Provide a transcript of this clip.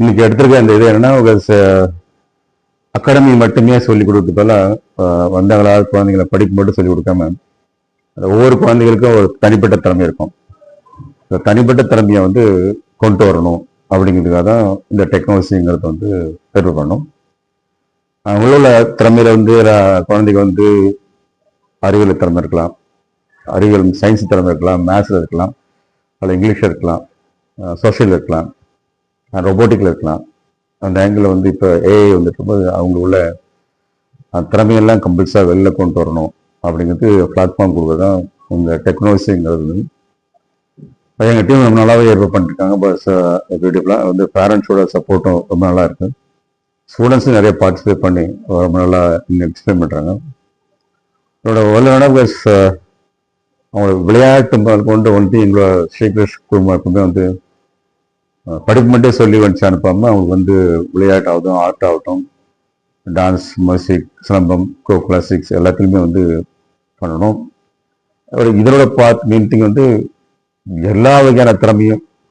இன்னைக்கு எடுத்திருக்க இந்த இது என்னன்னா அகாடமி மட்டுமே சொல்லிக் கொடுக்கறதால வந்தாங்களா குழந்தைங்களை படிப்பு மட்டும் சொல்லிக் கொடுக்காம ஒவ்வொரு குழந்தைகளுக்கும் ஒரு தனிப்பட்ட திறமை இருக்கும். தனிப்பட்ட திறமையை கொண்டு வரணும் அப்படிங்கிறதுக்காக தான் இந்த டெக்னாலஜிங்கிறத தேர்வு பண்ணணும். உள்ள திறமையில குழந்தைங்க அறிவியல் திறமை இருக்கலாம், அறிவியல் சயின்ஸ் திறமை இருக்கலாம், மேத்ஸ்ல இருக்கலாம், அதில் இங்கிலீஷில் இருக்கலாம், சோஷியல் இருக்கலாம், ரொபோட்டிக்கில் இருக்கலாம். அந்த ஆங்கிள் இப்போ ஏஐ வந்துட்டு அவங்க உள்ள திறமையெல்லாம் கம்பல்ஸாக வெளில கொண்டு வரணும் அப்படிங்கிறது பிளாட்ஃபார்ம் கொடுக்குறது தான் இந்த டெக்னாலஜிங்கிறது. எங்கள் டீம் ரொம்ப நல்லாவே ஏற்பாடு பண்ணிருக்காங்க. பியூட்டிஃபுல்லாக பேரண்ட்ஸோட சப்போர்ட்டும் ரொம்ப நல்லா இருக்கு. ஸ்டூடெண்ட்ஸும் நிறைய பார்ட்டிசிபேட் பண்ணி ரொம்ப நல்லா எக்ஸ்பிளைன் பண்ணுறாங்க. என்னோட வேலையோட அவங்களோட விளையாட்டு கொண்டு எங்களோட ஸ்ரீகிருஷ்ண குடும்பம் எப்பவுமே படிப்பு மட்டும் சொல்லி வந்துச்சு அனுப்பாமல் அவங்களுக்கு விளையாட்டு ஆகட்டும், ஆர்ட் ஆகட்டும், டான்ஸ், மியூசிக், சிலம்பம், கோ கிளாசிக்ஸ் எல்லாத்துலேயுமே பண்ணணும். இதனோட மெயின் திங் எல்லா வகையான திறமையும்